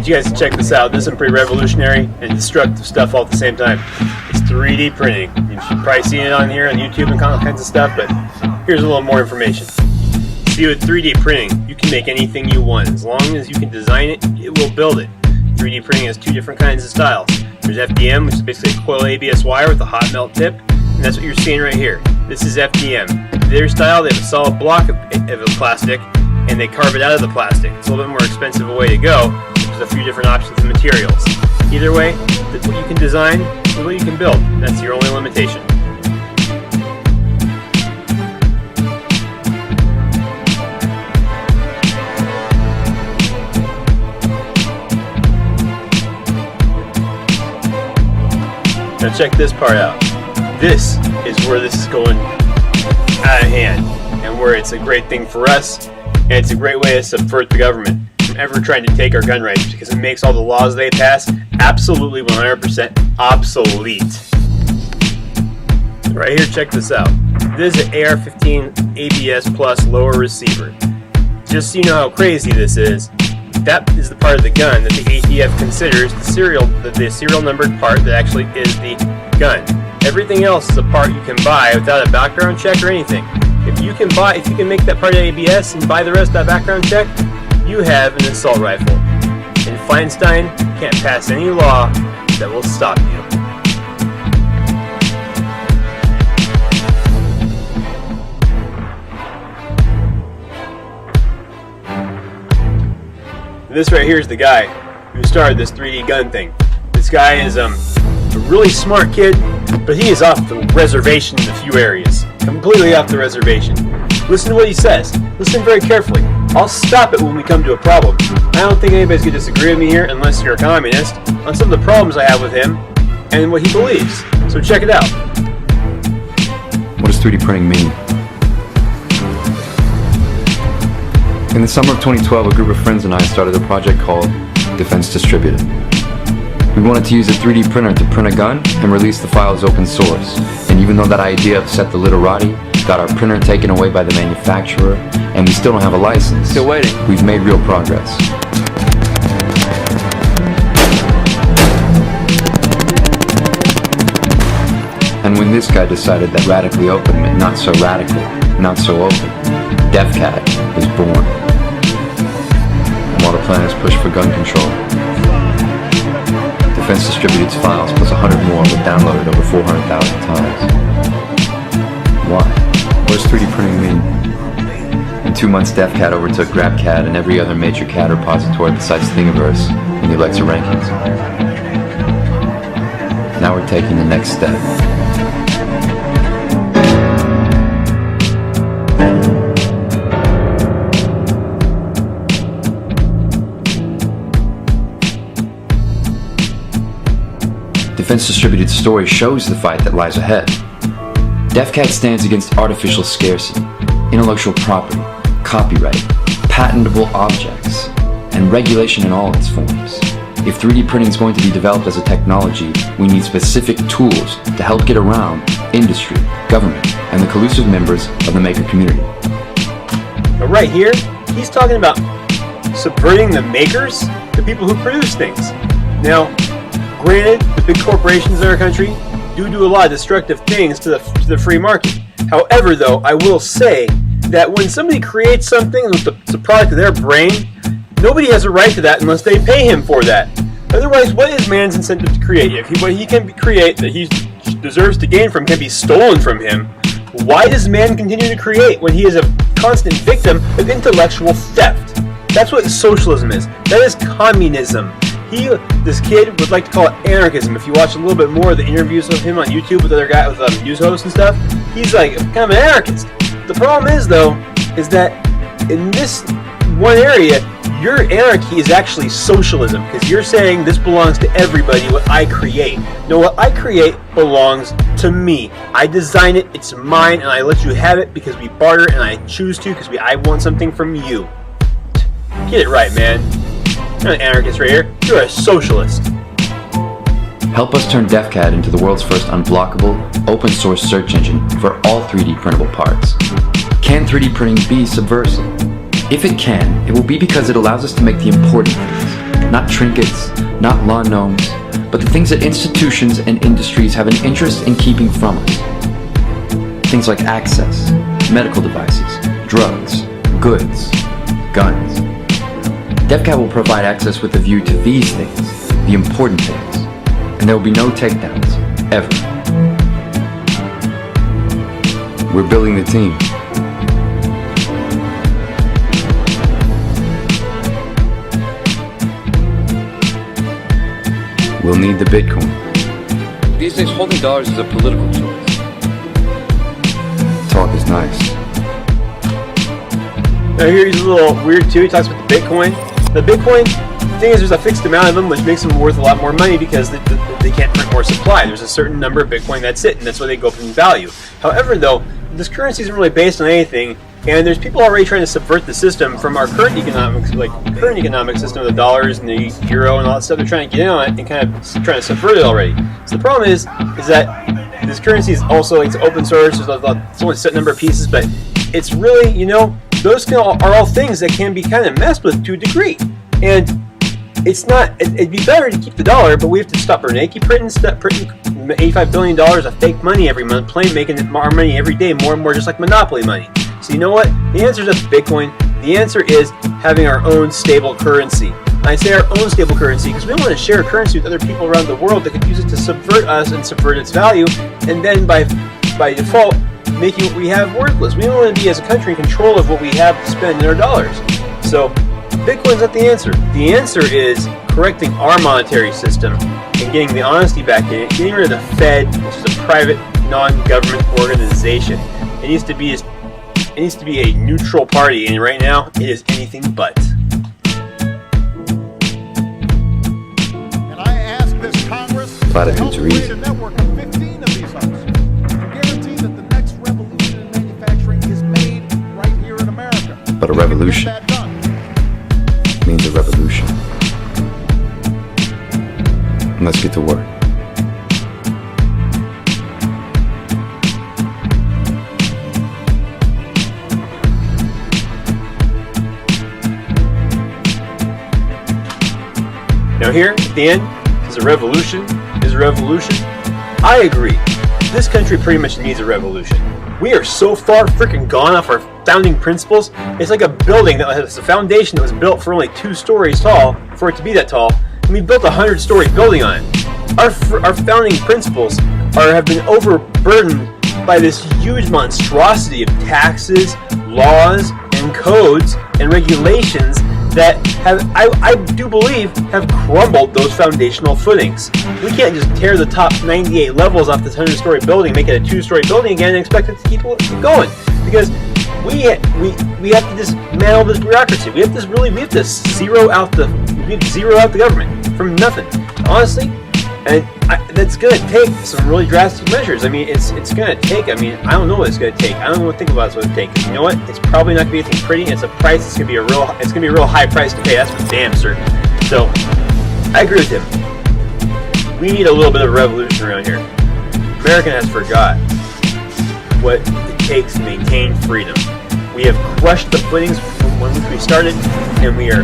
you guys check this out. This is some pretty revolutionary and destructive stuff all at the same time. It's 3D printing. You've probably seen it on here on YouTube and all kinds of stuff, but here's a little more information. See, with 3D printing, you can make anything you want. As long as you can design it, it will build it. 3D printing has two different kinds of styles. There's FDM, which is basically a coil ABS wire with a hot melt tip, and that's what you're seeing right here. This is FDM. Their style, they have a solid block of plastic, and they carve it out of the plastic. It's a little bit more expensive a way to go. There's a few different options of materials. Either way, what you can design is what you can build. That's your only limitation. Now check this part out. This is where this is going out of hand, and where it's a great thing for us, and it's a great way to subvert the government from ever trying to take our gun rights, because it makes all the laws they pass absolutely 100% obsolete. Right here, check this out. This is an AR-15 ABS Plus lower receiver. Just so you know how crazy this is, that is the part of the gun that the ATF considers the serial numbered part that actually is the gun. Everything else is a part you can buy without a background check or anything. If you can make that part of ABS and buy the rest of that background check, you have an assault rifle. And Feinstein can't pass any law that will stop you. This right here is the guy who started this 3D gun thing. This guy is a really smart kid, but he is off the reservation in a few areas. Completely off the reservation. Listen to what he says. Listen very carefully. I'll stop it when we come to a problem. I don't think anybody's going to disagree with me here, unless you're a communist, on some of the problems I have with him and what he believes. So check it out. What does 3D printing mean? In the summer of 2012, a group of friends and I started a project called Defense Distributed. We wanted to use a 3D printer to print a gun and release the file as open source. And even though that idea upset the literati, got our printer taken away by the manufacturer, and we still don't have a license, still waiting, we've made real progress. And when this guy decided that radically open meant not so radical, not so open, DefCat was born. And while the planners pushed for gun control, Defense Distributed's files plus 100 more were downloaded over 400,000 times. Why? What does 3D printing mean? In 2 months, DefCat overtook GrabCAD and every other major CAD repository besides Thingiverse in the Alexa rankings. Now we're taking the next step. Defense Distributed's story shows the fight that lies ahead. DefCat stands against artificial scarcity, intellectual property, copyright, patentable objects, and regulation in all its forms. If 3D printing is going to be developed as a technology, we need specific tools to help get around industry, government, and the collusive members of the maker community. But right here, he's talking about subverting the makers, the people who produce things. Now, granted, the big corporations in our country do a lot of destructive things to the free market. However, though, I will say that when somebody creates something that's a product of their brain, nobody has a right to that unless they pay him for that. Otherwise, what is man's incentive to create? If what he can create that he deserves to gain from can be stolen from him, why does man continue to create when he is a constant victim of intellectual theft? That's what socialism is. That is communism. This kid would like to call it anarchism. If you watch a little bit more of the interviews of him on YouTube with other guys, with news hosts and stuff, he's like kind of an anarchist. The problem is, though, is that in this one area, your anarchy is actually socialism, because you're saying this belongs to everybody, what I create. No, what I create belongs to me. I design it, it's mine, and I let you have it because we barter, and I choose to because I want something from you. Get it right, man. You're not an anarchist right here. You're a socialist. Help us turn DefCat into the world's first unblockable, open source search engine for all 3D printable parts. Can 3D printing be subversive? If it can, it will be because it allows us to make the important things, not trinkets, not lawn gnomes, but the things that institutions and industries have an interest in keeping from us. Things like access, medical devices, drugs, goods, guns. DevCat will provide access with a view to these things, the important things, and there will be no takedowns, ever. We're building the team. We'll need the Bitcoin. These days, holding dollars is a political choice. Talk is nice. Now here he's a little weird too. He talks about the Bitcoin. The Bitcoin thing is there's a fixed amount of them, which makes them worth a lot more money because they can't print more supply. There's a certain number of Bitcoin, that's it, and that's why they go up in value. However, though, this currency isn't really based on anything, and there's people already trying to subvert the system from our current economic system of the dollars and the euro and all that stuff. They're trying to get in on it and kind of trying to subvert it already. So the problem is that this currency is also, it's open source. It's only a set number of pieces, but it's really, those are all things that can be kind of messed with to a degree. And it's not, it'd be better to keep the dollar, but we have to stop printing $85 billion of fake money every month, making our money every day more and more just like monopoly money. So you know what? The answer is not Bitcoin. The answer is having our own stable currency. And I say our own stable currency because we don't want to share currency with other people around the world that could use it to subvert us and subvert its value, and then by default, making what we have worthless. We don't want to be, as a country, in control of what we have to spend in our dollars. So Bitcoin's not the answer. The answer is correcting our monetary system and getting the honesty back in it, getting rid of the Fed, which is a private, non-government organization. It needs to be a neutral party, and right now it is anything but. And I ask this Congress Platitudes to are help easy. create a network of 15 of these hubs to guarantee that the next revolution in manufacturing is made right here in America. But a revolution Get that done. means a revolution. And let's get to work. Now here, at the end, is a revolution. I agree. This country pretty much needs a revolution. We are so far freaking gone off our founding principles. It's like a building that has a foundation that was built for only 2 stories tall, for it to be that tall, and we built a 100-story building on it. Our founding principles have been overburdened by this huge monstrosity of taxes, laws, and codes and regulations that I do believe, have crumbled those foundational footings. We can't just tear the top 98 levels off this 100-story building, make it a 2-story building again, and expect it to keep going. Because we have to dismantle this bureaucracy. We have to zero out the government from nothing. Honestly, and that's going to take some really drastic measures. I mean, it's going to take, I don't know what it's going to take. I don't want to think about what's going to take. You know what? It's probably not going to be anything pretty. It's a price. It's going to be a real high price to pay. That's for damn certain. So, I agree with him. We need a little bit of a revolution around here. America has forgot what it takes to maintain freedom. We have crushed the footings from when we started, and we are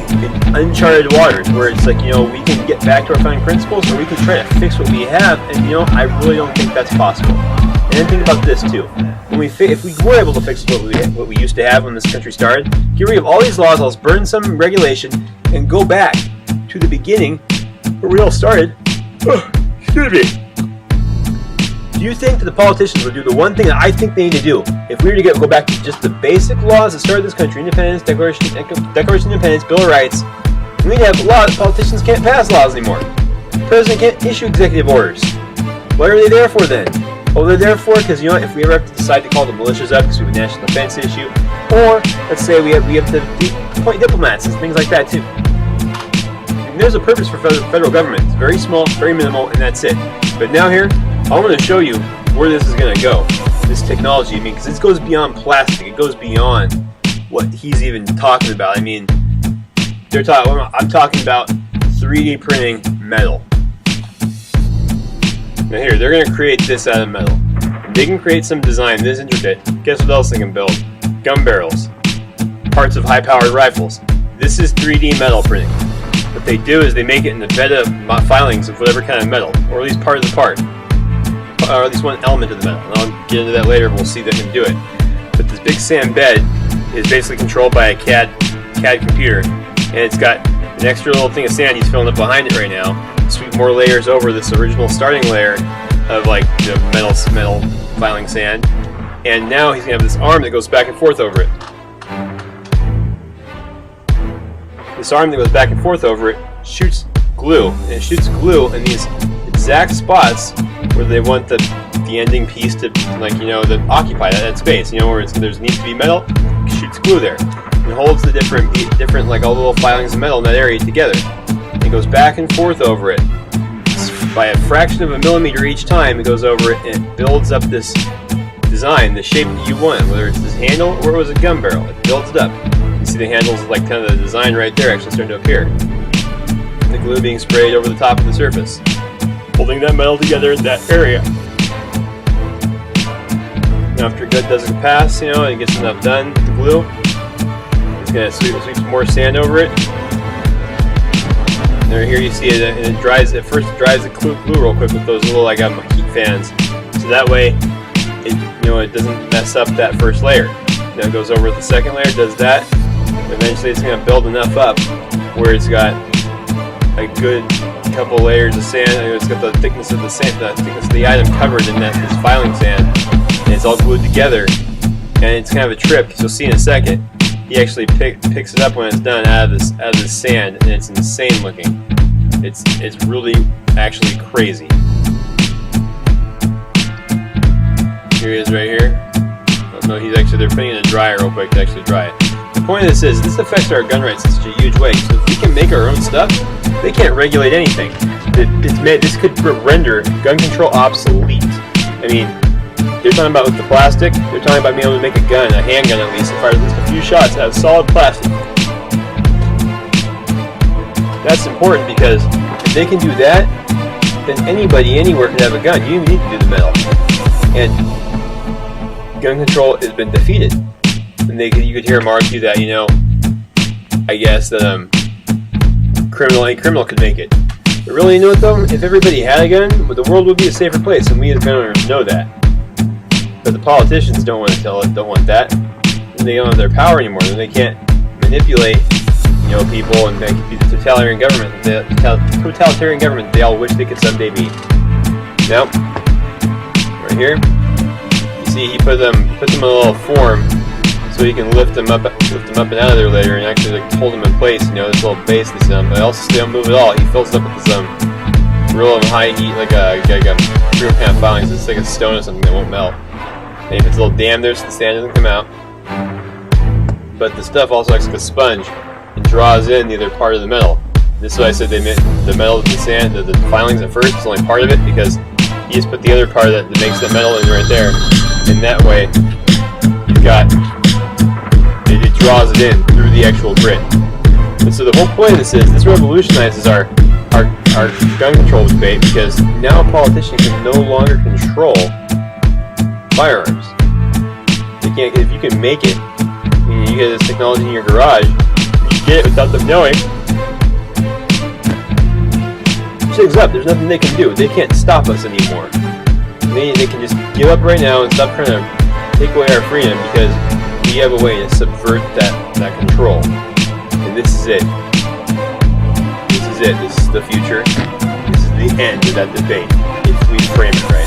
in uncharted waters where it's like, we can get back to our founding principles, or we can try to fix what we have, and I really don't think that's possible. And then think about this too. If we were able to fix what we used to have when this country started, get rid of all these laws, let's burn some regulation, and go back to the beginning where we all started. Excuse me. Do you think that the politicians would do the one thing that I think they need to do? If we were to go back to just the basic laws that started this country, independence, Declaration of Independence, Bill of Rights, we'd have laws. Politicians can't pass laws anymore. The president can't issue executive orders. What are they there for then? Well, they're there for because, if we ever have to decide to call the militias up because we have a national defense issue, or let's say we have to appoint diplomats and things like that too. And there's a purpose for federal government. It's very small, very minimal, and that's it. But now here, I want to show you where this is going to go. This technology, because this goes beyond plastic. It goes beyond what he's even talking about. I'm talking about 3D printing metal. Now here, they're going to create this out of metal. They can create some design this intricate. Guess what else they can build? Gun barrels. Parts of high-powered rifles. This is 3D metal printing. What they do is they make it in the bed of filings of whatever kind of metal, or at least part of the part, or at least one element of the metal. And I'll get into that later. We'll see them do it. But this big sand bed is basically controlled by a CAD computer, and it's got an extra little thing of sand he's filling up behind it right now. Sweep more layers over this original starting layer of like the metal filing sand, and now he's gonna have this arm that goes back and forth over it. This arm that goes back and forth over it shoots glue, and it shoots glue in these exact spots where they want the ending piece to, like, you know, to occupy that space. You know, where there needs to be metal, it shoots glue there. It holds the different like all the little filings of metal in that area together. It goes back and forth over it. By a fraction of a millimeter each time, it goes over it and it builds up this design, the shape that you want, whether it's this handle or it was a gun barrel. It builds it up. You see the handles, like kind of the design right there, actually starting to appear. And the glue being sprayed over the top of the surface, holding that metal together in that area. Now, after good does a pass, you know, and it gets enough done, the glue, it's gonna sweep some more sand over it. And here you see it, and it dries. At first, it dries the glue real quick with those little like heat fans, so that way, it doesn't mess up that first layer. Now it goes over the second layer, does that. Eventually, it's going to build enough up where it's got a good couple layers of sand. It's got the thickness of the sand, the thickness of the item covered in this filing sand, and it's all glued together. And it's kind of a trip, because you'll see in a second. He actually picks it up when it's done out of this sand, and it's insane looking. It's really actually crazy. Here he is right here. No, they're putting it in a dryer real quick to actually dry it. The point of this is, this affects our gun rights in such a huge way. So if we can make our own stuff, they can't regulate anything. This could render gun control obsolete. I mean, they're talking about with the plastic, they're talking about being able to make a gun, a handgun at least, and fire at least a few shots out of solid plastic. That's important because if they can do that, then anybody, anywhere can have a gun. You don't even need to do the metal. And gun control has been defeated. And you could hear them argue that, I guess that any criminal could make it. But really, you know what though? If everybody had a gun, the world would be a safer place, and we as gun owners know that. But the politicians don't want that. And they don't have their power anymore. Then they can't manipulate, people and be the totalitarian government they all wish they could someday be. Now, right here, you see he put them in a little form so he can lift them up and out of there later, and actually hold them in place. This little base they sit on, but also they don't move at all. He fills it up with this real high heat, like a real kind of filings. It's like a stone or something that won't melt. And he puts a little dam there so the sand doesn't come out. But the stuff also acts like a sponge and draws in the other part of the metal. This is why I said they made the metal with the sand, the filings at first is only part of it, because he just put the other part that makes the metal in right there. And that way, you've got it draws it in through the actual grit. And so the whole point of this revolutionizes our gun control debate, because now a politician can no longer control firearms. They can't. If you can make it, you get this technology in your garage, you get it without them knowing. Shit's up. There's nothing they can do. They can't stop us anymore. They can just give up right now and stop trying to take away our freedom, because we have a way to subvert that control. And this is it. This is it. This is the future. This is the end of that debate, if we frame it right.